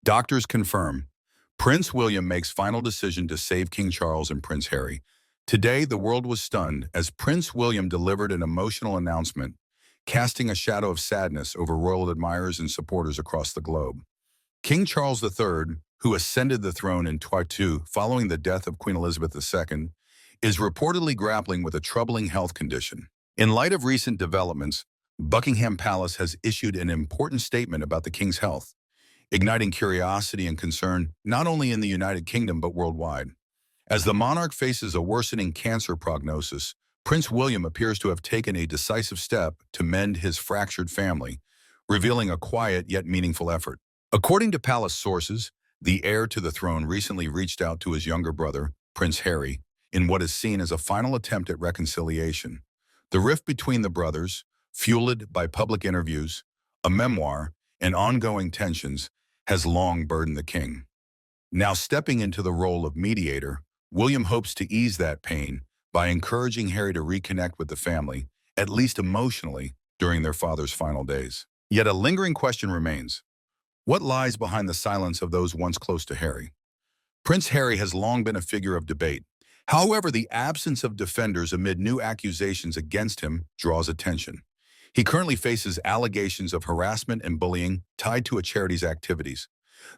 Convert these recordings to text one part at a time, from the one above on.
Doctors confirm. Prince William makes final decision to save King Charles and Prince Harry. Today, the world was stunned as Prince William delivered an emotional announcement, casting a shadow of sadness over royal admirers and supporters across the globe. King Charles III, who ascended the throne in 2022 following the death of Queen Elizabeth II, is reportedly grappling with a troubling health condition. In light of recent developments, Buckingham Palace has issued an important statement about the king's health, igniting curiosity and concern not only in the United Kingdom but worldwide. As the monarch faces a worsening cancer prognosis, Prince William appears to have taken a decisive step to mend his fractured family, revealing a quiet yet meaningful effort. According to palace sources, the heir to the throne recently reached out to his younger brother, Prince Harry, in what is seen as a final attempt at reconciliation. The rift between the brothers, fueled by public interviews, a memoir, and ongoing tensions, has long burdened the king. Now stepping into the role of mediator, William hopes to ease that pain by encouraging Harry to reconnect with the family, at least emotionally, during their father's final days. Yet a lingering question remains. What lies behind the silence of those once close to Harry? Prince Harry has long been a figure of debate. However, the absence of defenders amid new accusations against him draws attention. He currently faces allegations of harassment and bullying tied to a charity's activities.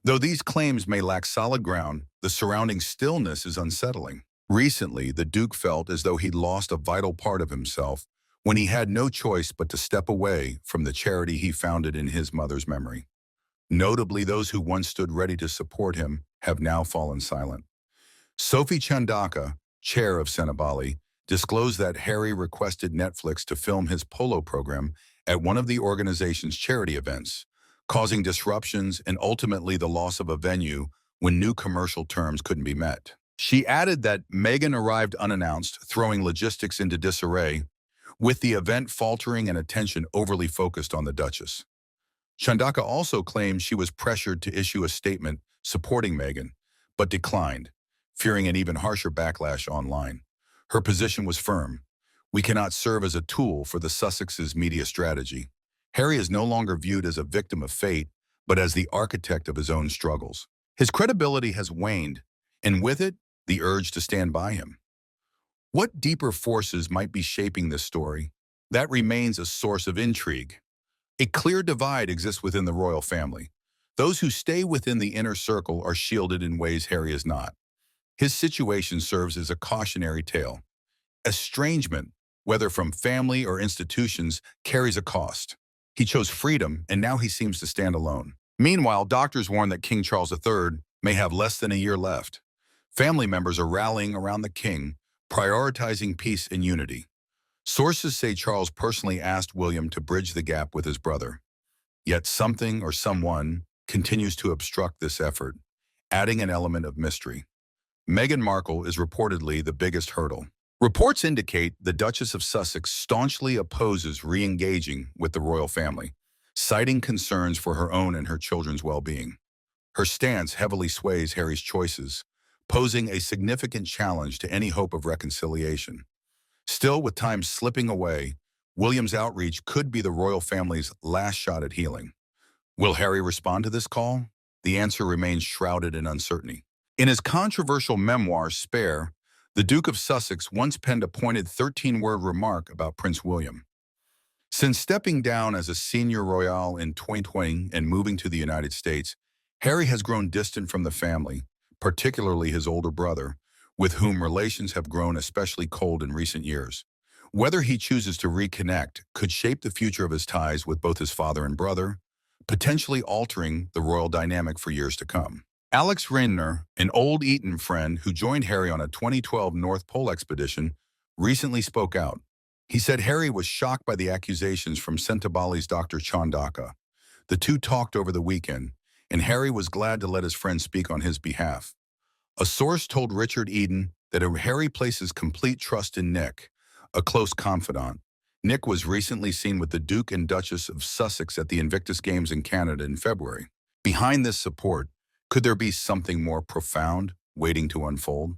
Though these claims may lack solid ground, the surrounding stillness is unsettling. Recently, the Duke felt as though he'd lost a vital part of himself when he had no choice but to step away from the charity he founded in his mother's memory. Notably, those who once stood ready to support him have now fallen silent. Sophie Chandaka, chair of Senabali, disclosed that Harry requested Netflix to film his polo program at one of the organization's charity events, causing disruptions and ultimately the loss of a venue when new commercial terms couldn't be met. She added that Meghan arrived unannounced, throwing logistics into disarray, with the event faltering and attention overly focused on the Duchess. Chandaka also claimed she was pressured to issue a statement supporting Meghan, but declined, fearing an even harsher backlash online. Her position was firm. We cannot serve as a tool for the Sussexes' media strategy. Harry is no longer viewed as a victim of fate, but as the architect of his own struggles. His credibility has waned, and with it, the urge to stand by him. What deeper forces might be shaping this story? That remains a source of intrigue. A clear divide exists within the royal family. Those who stay within the inner circle are shielded in ways Harry is not. His situation serves as a cautionary tale. Estrangement, whether from family or institutions, carries a cost. He chose freedom, and now he seems to stand alone. Meanwhile, doctors warn that King Charles III may have less than a year left. Family members are rallying around the king, prioritizing peace and unity. Sources say Charles personally asked William to bridge the gap with his brother. Yet something or someone continues to obstruct this effort, adding an element of mystery. Meghan Markle is reportedly the biggest hurdle. Reports indicate the Duchess of Sussex staunchly opposes re-engaging with the royal family, citing concerns for her own and her children's well-being. Her stance heavily sways Harry's choices, posing a significant challenge to any hope of reconciliation. Still, with time slipping away, William's outreach could be the royal family's last shot at healing. Will Harry respond to this call? The answer remains shrouded in uncertainty. In his controversial memoir, Spare, the Duke of Sussex once penned a pointed 13-word remark about Prince William. Since stepping down as a senior royal in 2020 and moving to the United States, Harry has grown distant from the family, particularly his older brother, with whom relations have grown especially cold in recent years. Whether he chooses to reconnect could shape the future of his ties with both his father and brother, potentially altering the royal dynamic for years to come. Alex Rayner, an old Eton friend who joined Harry on a 2012 North Pole expedition, recently spoke out. He said Harry was shocked by the accusations from Sentabali's Dr. Chandaka. The two talked over the weekend, and Harry was glad to let his friend speak on his behalf. A source told Richard Eden that Harry places complete trust in Nick, a close confidant. Nick was recently seen with the Duke and Duchess of Sussex at the Invictus Games in Canada in February. Behind this support, could there be something more profound waiting to unfold?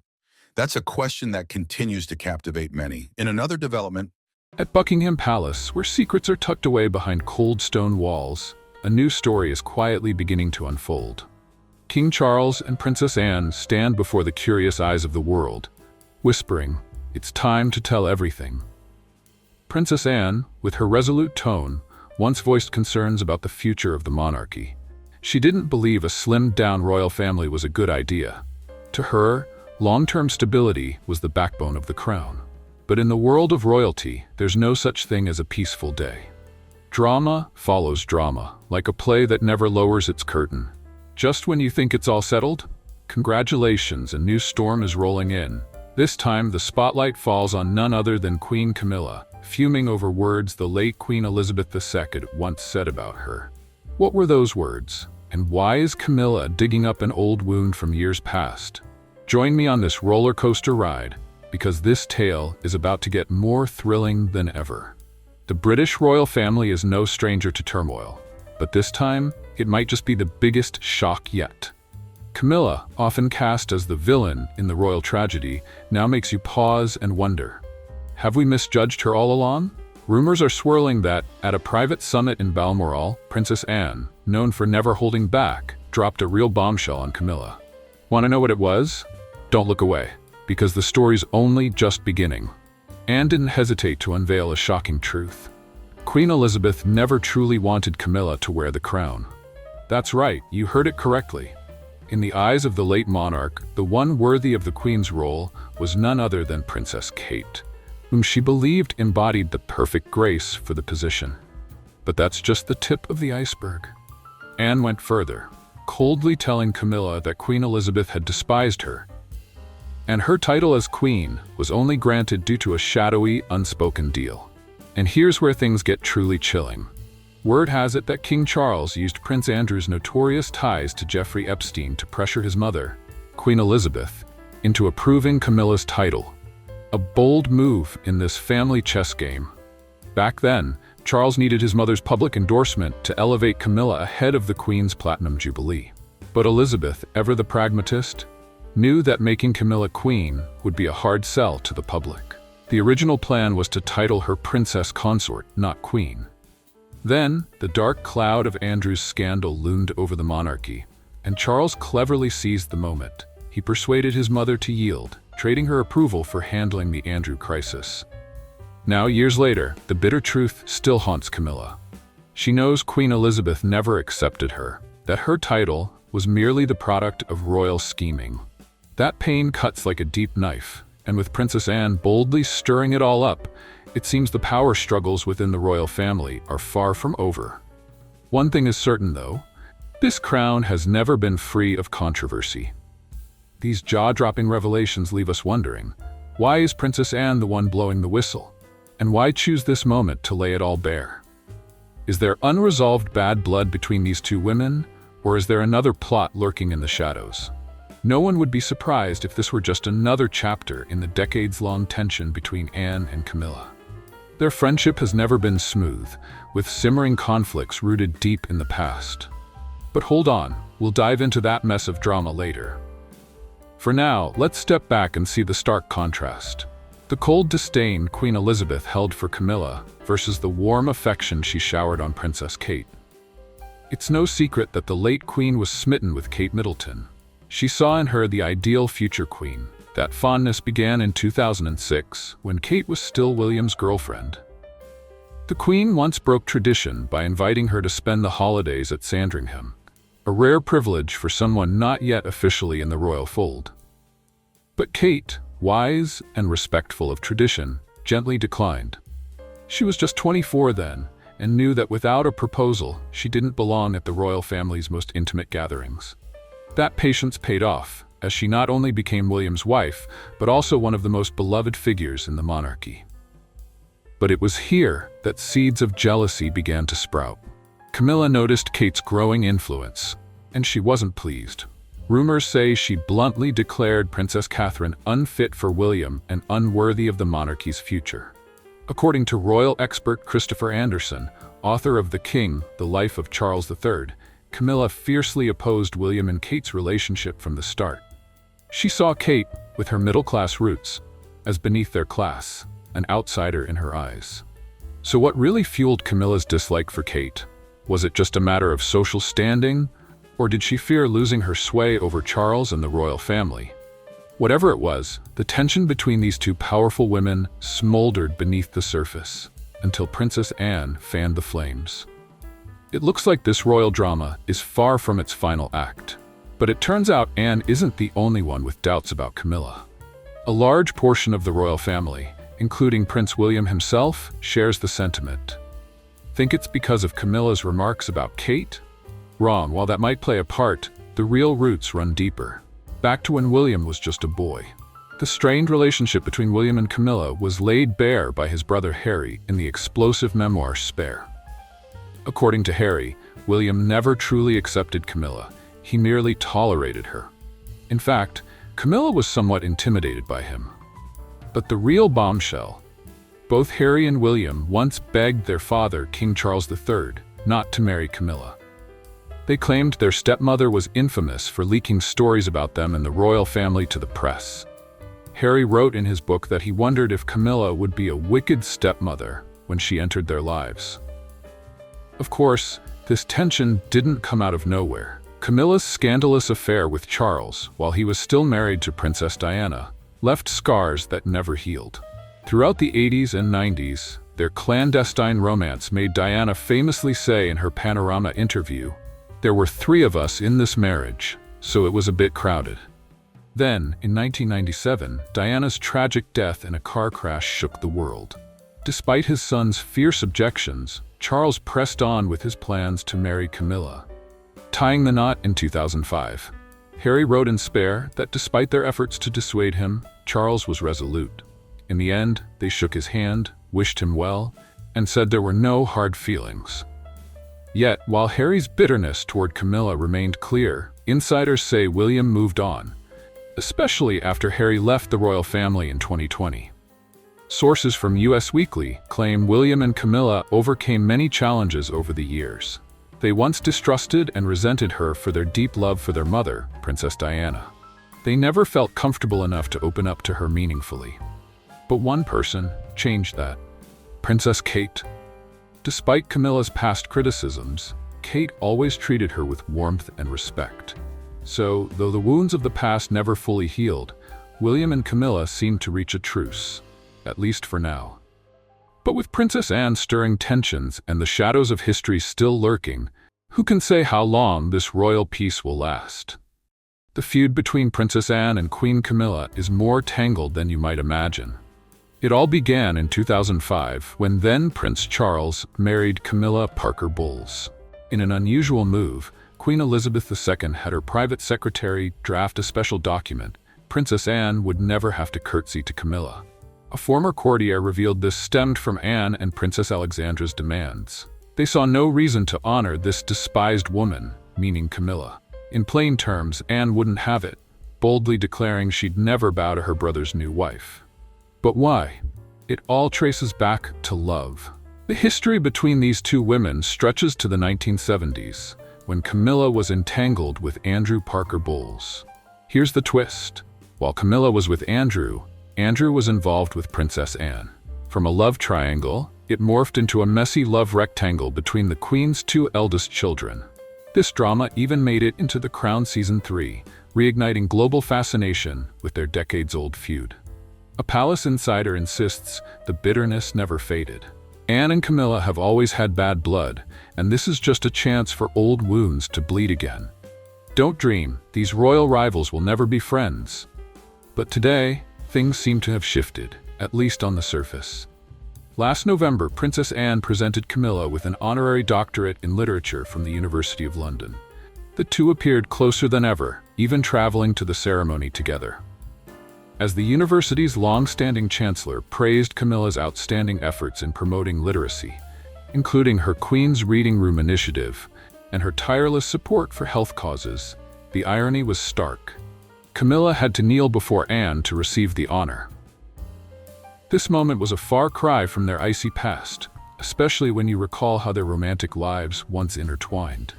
That's a question that continues to captivate many. In another development, at Buckingham Palace, where secrets are tucked away behind cold stone walls, a new story is quietly beginning to unfold. King Charles and Princess Anne stand before the curious eyes of the world, whispering, "It's time to tell everything." Princess Anne, with her resolute tone, once voiced concerns about the future of the monarchy. She didn't believe a slimmed-down royal family was a good idea. To her, long-term stability was the backbone of the crown. But in the world of royalty, there's no such thing as a peaceful day. Drama follows drama, like a play that never lowers its curtain. Just when you think it's all settled, congratulations, a new storm is rolling in. This time, the spotlight falls on none other than Queen Camilla, fuming over words the late Queen Elizabeth II once said about her. What were those words? And why is Camilla digging up an old wound from years past? Join me on this roller coaster ride, because this tale is about to get more thrilling than ever. The British royal family is no stranger to turmoil, but this time, it might just be the biggest shock yet. Camilla, often cast as the villain in the royal tragedy, now makes you pause and wonder. Have we misjudged her all along? Rumors are swirling that, at a private summit in Balmoral, Princess Anne, known for never holding back, dropped a real bombshell on Camilla. Want to know what it was? Don't look away, because the story's only just beginning. Anne didn't hesitate to unveil a shocking truth. Queen Elizabeth never truly wanted Camilla to wear the crown. That's right, you heard it correctly. In the eyes of the late monarch, the one worthy of the Queen's role was none other than Princess Kate, whom she believed embodied the perfect grace for the position. But that's just the tip of the iceberg. Anne went further, coldly telling Camilla that Queen Elizabeth had despised her, and her title as queen was only granted due to a shadowy, unspoken deal. And here's where things get truly chilling. Word has it that King Charles used Prince Andrew's notorious ties to Jeffrey Epstein to pressure his mother, Queen Elizabeth, into approving Camilla's title. A bold move in this family chess game. Back then, Charles needed his mother's public endorsement to elevate Camilla ahead of the Queen's Platinum Jubilee. But Elizabeth, ever the pragmatist, knew that making Camilla queen would be a hard sell to the public. The original plan was to title her princess consort, not queen. Then, the dark cloud of Andrew's scandal loomed over the monarchy, and Charles cleverly seized the moment. He persuaded his mother to yield, trading her approval for handling the Andrew crisis. Now, years later, the bitter truth still haunts Camilla. She knows Queen Elizabeth never accepted her, that her title was merely the product of royal scheming. That pain cuts like a deep knife, and with Princess Anne boldly stirring it all up, it seems the power struggles within the royal family are far from over. One thing is certain, though, this crown has never been free of controversy. These jaw-dropping revelations leave us wondering, why is Princess Anne the one blowing the whistle? And why choose this moment to lay it all bare? Is there unresolved bad blood between these two women, or is there another plot lurking in the shadows? No one would be surprised if this were just another chapter in the decades-long tension between Anne and Camilla. Their friendship has never been smooth, with simmering conflicts rooted deep in the past. But hold on, we'll dive into that mess of drama later. For now, let's step back and see the stark contrast. The cold disdain Queen Elizabeth held for Camilla versus the warm affection she showered on Princess Kate. It's no secret that the late Queen was smitten with Kate Middleton. She saw in her the ideal future queen. That fondness began in 2006, when Kate was still William's girlfriend. The Queen once broke tradition by inviting her to spend the holidays at Sandringham, a rare privilege for someone not yet officially in the royal fold. But Kate, wise and respectful of tradition, gently declined. She was just 24 then, and knew that without a proposal, she didn't belong at the royal family's most intimate gatherings. That patience paid off, as she not only became William's wife, but also one of the most beloved figures in the monarchy. But it was here that seeds of jealousy began to sprout. Camilla noticed Kate's growing influence, and she wasn't pleased. Rumors say she bluntly declared Princess Catherine unfit for William and unworthy of the monarchy's future. According to royal expert Christopher Anderson, author of The King, The Life of Charles III, Camilla fiercely opposed William and Kate's relationship from the start. She saw Kate, with her middle-class roots, as beneath their class, an outsider in her eyes. So what really fueled Camilla's dislike for Kate? Was it just a matter of social standing, Or did she fear losing her sway over Charles and the royal family? Whatever it was, the tension between these two powerful women smoldered beneath the surface until Princess Anne fanned the flames. It looks like this royal drama is far from its final act. But it turns out Anne isn't the only one with doubts about Camilla. A large portion of the royal family, including Prince William himself, shares the sentiment. Think it's because of Camilla's remarks about Kate? Wrong. While that might play a part, the real roots run deeper. Back to when William was just a boy. The strained relationship between William and Camilla was laid bare by his brother Harry in the explosive memoir Spare. According to Harry, William never truly accepted Camilla. He merely tolerated her. In fact, Camilla was somewhat intimidated by him. But the real bombshell: both Harry and William once begged their father, King Charles III, not to marry Camilla. They claimed their stepmother was infamous for leaking stories about them and the royal family to the press. Harry wrote in his book that he wondered if Camilla would be a wicked stepmother when she entered their lives. Of course, this tension didn't come out of nowhere. Camilla's scandalous affair with Charles, while he was still married to Princess Diana, left scars that never healed. Throughout the 80s and 90s, their clandestine romance made Diana famously say in her Panorama interview, "There were 3 of us in this marriage, so it was a bit crowded." Then, in 1997, Diana's tragic death in a car crash shook the world. Despite his son's fierce objections, Charles pressed on with his plans to marry Camilla. Tying the knot in 2005, Harry wrote in Spare that despite their efforts to dissuade him, Charles was resolute. In the end, they shook his hand, wished him well, and said there were no hard feelings. Yet, while Harry's bitterness toward Camilla remained clear, insiders say William moved on, especially after Harry left the royal family in 2020. Sources from US Weekly claim William and Camilla overcame many challenges over the years. They once distrusted and resented her for their deep love for their mother, Princess Diana. They never felt comfortable enough to open up to her meaningfully. But one person changed that: Princess Kate. Despite Camilla's past criticisms, Kate always treated her with warmth and respect. So, though the wounds of the past never fully healed, William and Camilla seemed to reach a truce, at least for now. But with Princess Anne stirring tensions and the shadows of history still lurking, who can say how long this royal peace will last? The feud between Princess Anne and Queen Camilla is more tangled than you might imagine. It all began in 2005 when then Prince Charles married Camilla Parker Bowles. In an unusual move, Queen Elizabeth II had her private secretary draft a special document. Princess Anne would never have to curtsy to Camilla. A former courtier revealed this stemmed from Anne and Princess Alexandra's demands. They saw no reason to honor this despised woman, meaning Camilla. In plain terms, Anne wouldn't have it, boldly declaring she'd never bow to her brother's new wife. But why? It all traces back to love. The history between these two women stretches to the 1970s, when Camilla was entangled with Andrew Parker Bowles. Here's the twist. While Camilla was with Andrew was involved with Princess Anne. From a love triangle, it morphed into a messy love rectangle between the Queen's 2 eldest children. This drama even made it into The Crown Season 3, reigniting global fascination with their decades-old feud. A palace insider insists the bitterness never faded. Anne and Camilla have always had bad blood, and this is just a chance for old wounds to bleed again. Don't dream, these royal rivals will never be friends. But today, things seem to have shifted, at least on the surface. Last November, Princess Anne presented Camilla with an honorary doctorate in literature from the University of London. The two appeared closer than ever, even traveling to the ceremony together. As the university's long-standing chancellor praised Camilla's outstanding efforts in promoting literacy, including her Queen's Reading Room initiative and her tireless support for health causes, the irony was stark. Camilla had to kneel before Anne to receive the honor. This moment was a far cry from their icy past, especially when you recall how their romantic lives once intertwined.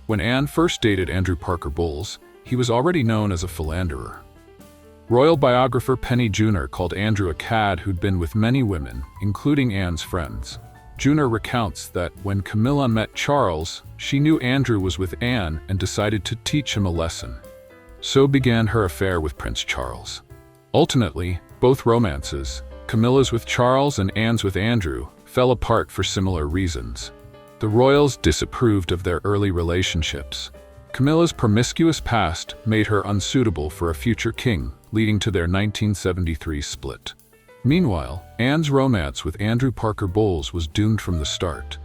When Anne first dated Andrew Parker Bowles, he was already known as a philanderer. Royal biographer Penny Junor called Andrew a cad who'd been with many women, including Anne's friends. Juna recounts that when Camilla met Charles, she knew Andrew was with Anne and decided to teach him a lesson. So began her affair with Prince Charles. Ultimately, both romances, Camilla's with Charles and Anne's with Andrew, fell apart for similar reasons. The royals disapproved of their early relationships. Camilla's promiscuous past made her unsuitable for a future king, leading to their 1973 split. Meanwhile, Anne's romance with Andrew Parker Bowles was doomed from the start,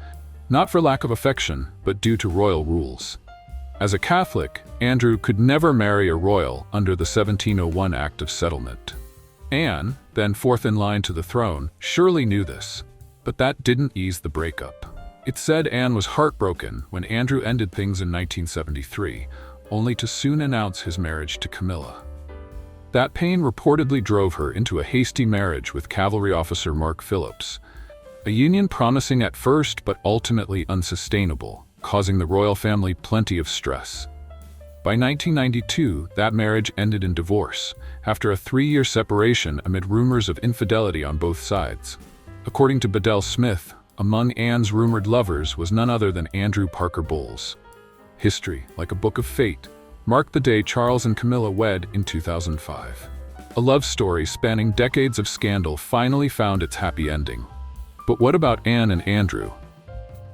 not for lack of affection, but due to royal rules. As a Catholic, Andrew could never marry a royal under the 1701 Act of Settlement. Anne, then fourth in line to the throne, surely knew this, but that didn't ease the breakup. It's said Anne was heartbroken when Andrew ended things in 1973, only to soon announce his marriage to Camilla. That pain reportedly drove her into a hasty marriage with cavalry officer Mark Phillips, a union promising at first but ultimately unsustainable, causing the royal family plenty of stress. By 1992, that marriage ended in divorce, after a 3-year separation amid rumors of infidelity on both sides. According to Bedell Smith, among Anne's rumored lovers was none other than Andrew Parker Bowles. History, like a book of fate, marked the day Charles and Camilla wed in 2005. A love story spanning decades of scandal finally found its happy ending. But what about Anne and Andrew?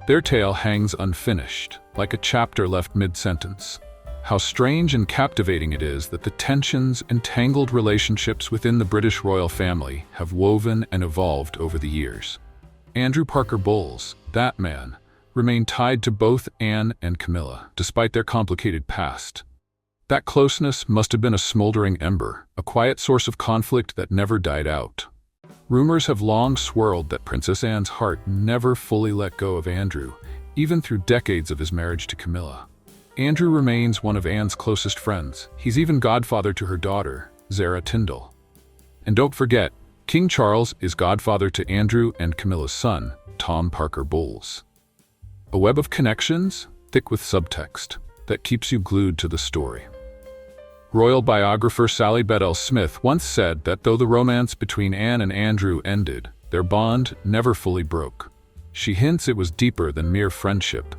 Their tale hangs unfinished, like a chapter left mid-sentence. How strange and captivating it is that the tensions and tangled relationships within the British royal family have woven and evolved over the years. Andrew Parker Bowles, that man, remained tied to both Anne and Camilla, despite their complicated past. That closeness must have been a smoldering ember, a quiet source of conflict that never died out. Rumors have long swirled that Princess Anne's heart never fully let go of Andrew, even through decades of his marriage to Camilla. Andrew remains one of Anne's closest friends. He's even godfather to her daughter, Zara Tyndall. And don't forget, King Charles is godfather to Andrew and Camilla's son, Tom Parker Bowles. A web of connections, thick with subtext, that keeps you glued to the story. Royal biographer Sally Bedell Smith once said that though the romance between Anne and Andrew ended, their bond never fully broke. She hints it was deeper than mere friendship,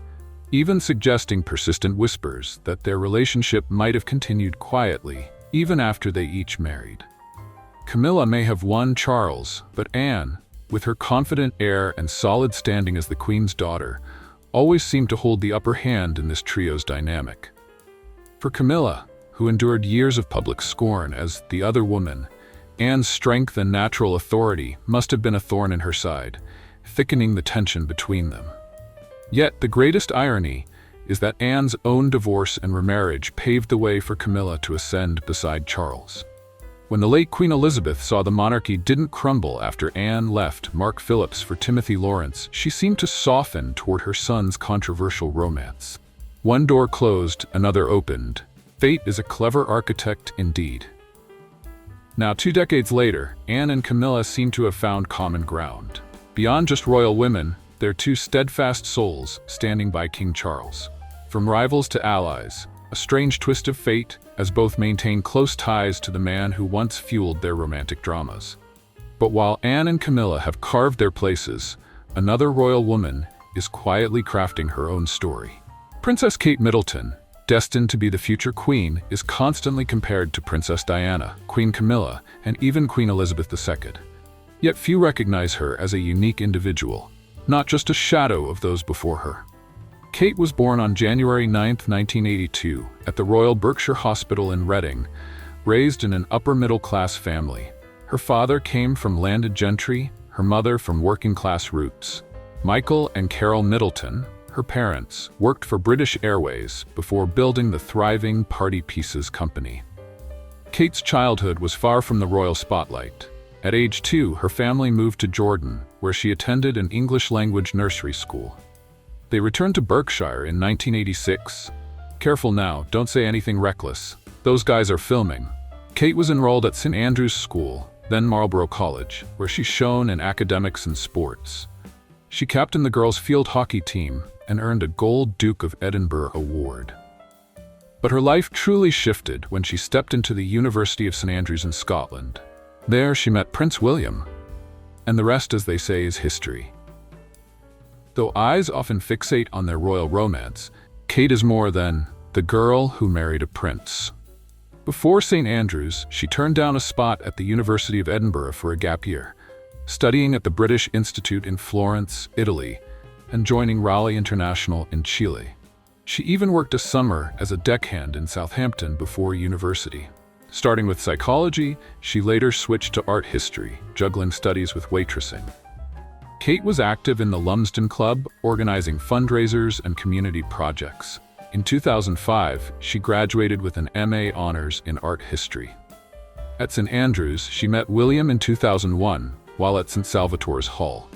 even suggesting persistent whispers that their relationship might have continued quietly, even after they each married. Camilla may have won Charles, but Anne, with her confident air and solid standing as the Queen's daughter, always seemed to hold the upper hand in this trio's dynamic. For Camilla, who endured years of public scorn as the other woman, Anne's strength and natural authority must have been a thorn in her side, thickening the tension between them. Yet the greatest irony is that Anne's own divorce and remarriage paved the way for Camilla to ascend beside Charles. When the late Queen Elizabeth saw the monarchy didn't crumble after Anne left Mark Phillips for Timothy Lawrence, she seemed to soften toward her son's controversial romance. One door closed, another opened. Fate is a clever architect indeed. Now, 2 decades later, Anne and Camilla seem to have found common ground. Beyond just royal women, they're 2 steadfast souls standing by King Charles. From rivals to allies, a strange twist of fate, as both maintain close ties to the man who once fueled their romantic dramas. But while Anne and Camilla have carved their places, another royal woman is quietly crafting her own story. Princess Kate Middleton, destined to be the future queen, is constantly compared to Princess Diana, Queen Camilla, and even Queen Elizabeth II. Yet few recognize her as a unique individual, not just a shadow of those before her. Kate was born on January 9, 1982, at the Royal Berkshire Hospital in Reading, raised in an upper-middle-class family. Her father came from landed gentry, her mother from working-class roots. Michael and Carol Middleton, her parents, worked for British Airways before building the thriving Party Pieces company. Kate's childhood was far from the royal spotlight. At age 2, her family moved to Jordan, where she attended an English-language nursery school. They returned to Berkshire in 1986. Careful now, don't say anything reckless. Those guys are filming. Kate was enrolled at St. Andrew's School, then Marlborough College, where she shone in academics and sports. She captained the girls' field hockey team and earned a Gold Duke of Edinburgh award. But her life truly shifted when she stepped into the University of St. Andrews in Scotland. There she met Prince William, and the rest, as they say, is history. Though eyes often fixate on their royal romance, Kate is more than the girl who married a prince. Before St. Andrews, she turned down a spot at the University of Edinburgh for a gap year, studying at the British Institute in Florence, Italy, and joining Raleigh International in Chile. She even worked a summer as a deckhand in Southampton before university. Starting with psychology, she later switched to art history, juggling studies with waitressing. Kate was active in the Lumsden Club, organizing fundraisers and community projects. In 2005, she graduated with an MA Honors in art history. At St. Andrews, she met William in 2001 while at St. Salvator's Hall.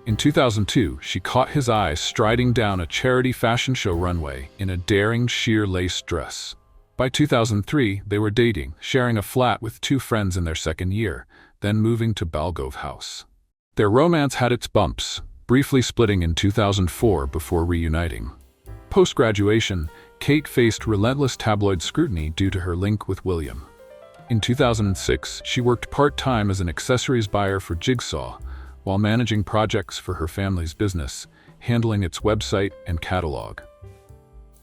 In 2002, she caught his eye striding down a charity fashion show runway in a daring sheer lace dress. By 2003, they were dating, sharing a flat with two friends in their second year, then moving to Balgove House. Their romance had its bumps, briefly splitting in 2004 before reuniting. Post-graduation, Kate faced relentless tabloid scrutiny due to her link with William. In 2006, she worked part-time as an accessories buyer for Jigsaw, while managing projects for her family's business, handling its website and catalog.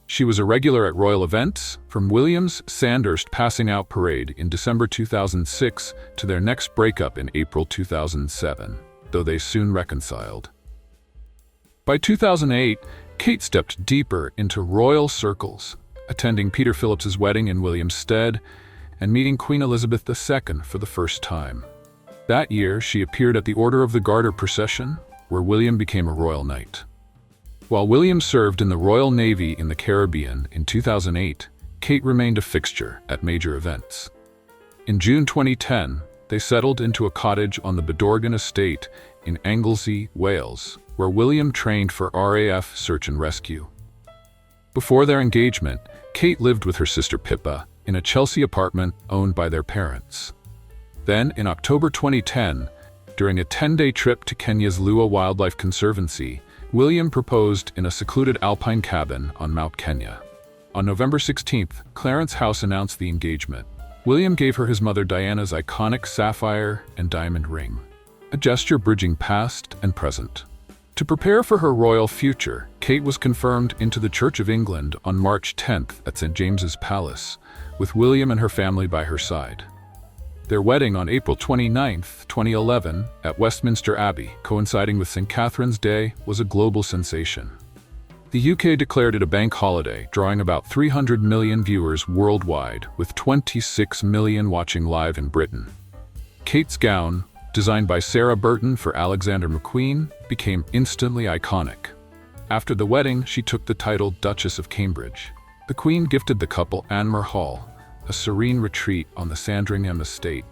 She was a regular at royal events, from William's Sandhurst passing out parade in December 2006 to their next breakup in April 2007, though they soon reconciled. By 2008, Kate stepped deeper into royal circles, attending Peter Phillips's wedding in William's stead and meeting Queen Elizabeth II for the first time. That year, she appeared at the Order of the Garter procession, where William became a royal knight. While William served in the Royal Navy in the Caribbean in 2008, Kate remained a fixture at major events. In June 2010, they settled into a cottage on the Bedorgan estate in Anglesey, Wales, where William trained for RAF search and rescue. Before their engagement, Kate lived with her sister Pippa in a Chelsea apartment owned by their parents. Then, in October 2010, during a 10-day trip to Kenya's Lua Wildlife Conservancy, William proposed in a secluded alpine cabin on Mount Kenya. On November 16th, Clarence House announced the engagement. William gave her his mother Diana's iconic sapphire and diamond ring, a gesture bridging past and present. To prepare for her royal future, Kate was confirmed into the Church of England on March 10th at St. James's Palace, with William and her family by her side. Their wedding on April 29, 2011, at Westminster Abbey, coinciding with St. Catherine's Day, was a global sensation. The UK declared it a bank holiday, drawing about 300 million viewers worldwide, with 26 million watching live in Britain. Kate's gown, designed by Sarah Burton for Alexander McQueen, became instantly iconic. After the wedding, she took the title Duchess of Cambridge. The Queen gifted the couple Anmer Hall, a serene retreat on the Sandringham estate.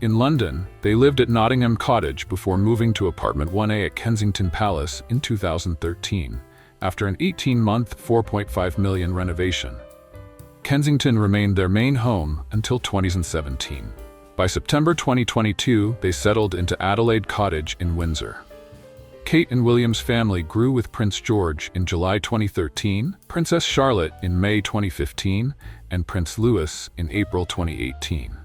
In London, they lived at Nottingham Cottage before moving to apartment 1A at Kensington Palace in 2013, after an 18-month, $4.5 million renovation. Kensington remained their main home until 2017. By September 2022, they settled into Adelaide Cottage in Windsor. Kate and William's family grew with Prince George in July 2013, Princess Charlotte in May 2015, and Prince Louis in April 2018.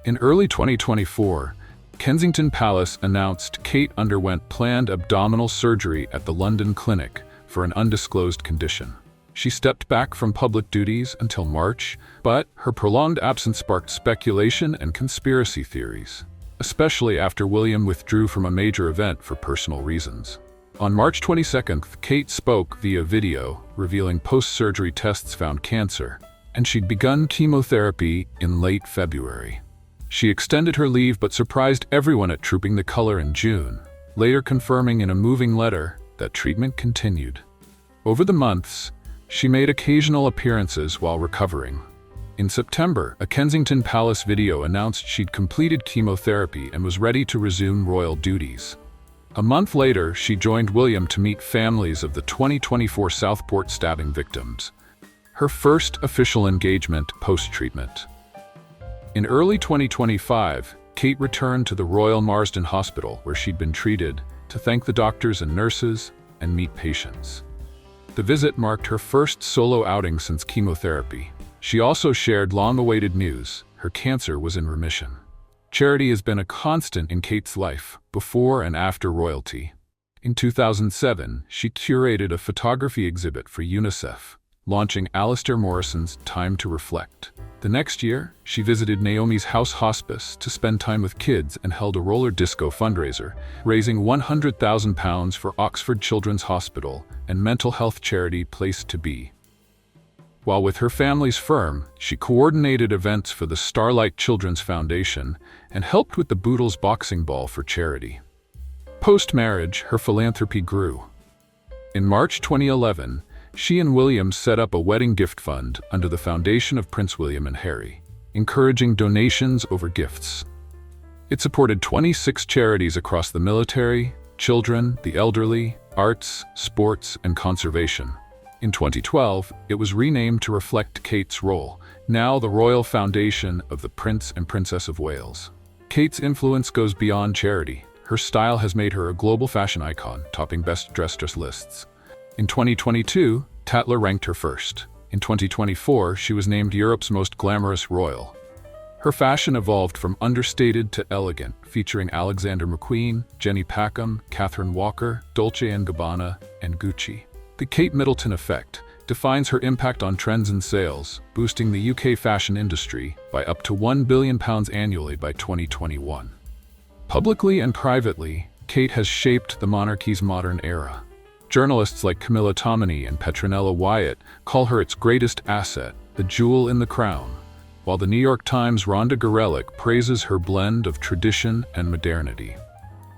In early 2024, Kensington Palace announced Kate underwent planned abdominal surgery at the London Clinic for an undisclosed condition. She stepped back from public duties until March, but her prolonged absence sparked speculation and conspiracy theories, especially after William withdrew from a major event for personal reasons. On March 22nd, Kate spoke via video, revealing post-surgery tests found cancer, and she'd begun chemotherapy in late February. She extended her leave but surprised everyone at Trooping the Color in June, later confirming in a moving letter that treatment continued. Over the months, she made occasional appearances while recovering. In September, a Kensington Palace video announced she'd completed chemotherapy and was ready to resume royal duties. A month later, she joined William to meet families of the 2024 Southport stabbing victims, her first official engagement post-treatment. In early 2025, Kate returned to the Royal Marsden Hospital where she'd been treated to thank the doctors and nurses and meet patients. The visit marked her first solo outing since chemotherapy. She also shared long-awaited news: her cancer was in remission. Charity has been a constant in Kate's life, before and after royalty. In 2007, she curated a photography exhibit for UNICEF, launching Alastair Morrison's Time to Reflect. The next year, she visited Naomi's house hospice to spend time with kids and held a roller disco fundraiser, raising £100,000 for Oxford Children's Hospital and mental health charity Place to Be. While with her family's firm, she coordinated events for the Starlight Children's Foundation and helped with the Boodles boxing ball for charity. Post-marriage, her philanthropy grew. In March 2011, she and William set up a wedding gift fund under the foundation of Prince William and Harry, encouraging donations over gifts. It supported 26 charities across the military, children, the elderly, arts, sports, and conservation. In 2012, it was renamed to reflect Kate's role, now the Royal Foundation of the Prince and Princess of Wales. Kate's influence goes beyond charity. Her style has made her a global fashion icon, topping best-dressed lists. In 2022, Tatler ranked her first. In 2024, she was named Europe's most glamorous royal. Her fashion evolved from understated to elegant, featuring Alexander McQueen, Jenny Packham, Catherine Walker, Dolce & Gabbana, and Gucci. The Kate Middleton effect defines her impact on trends and sales, boosting the UK fashion industry by up to £1 billion annually by 2021. Publicly and privately, Kate has shaped the monarchy's modern era. Journalists like Camilla and Petronella Wyatt call her its greatest asset, the jewel in the crown, while the New York Times' Rhonda Gorelick praises her blend of tradition and modernity.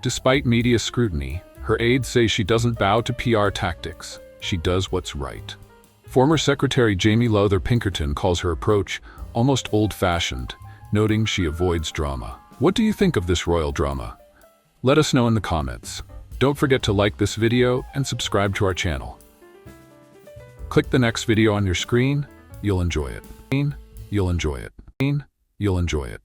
Despite media scrutiny, her aides say she doesn't bow to PR tactics, she does what's right. Former Secretary Jamie Lowther Pinkerton calls her approach almost old-fashioned, noting she avoids drama. What do you think of this royal drama? Let us know in the comments. Don't forget to like this video and subscribe to our channel. Click the next video on your screen. You'll enjoy it. You'll enjoy it. You'll enjoy it.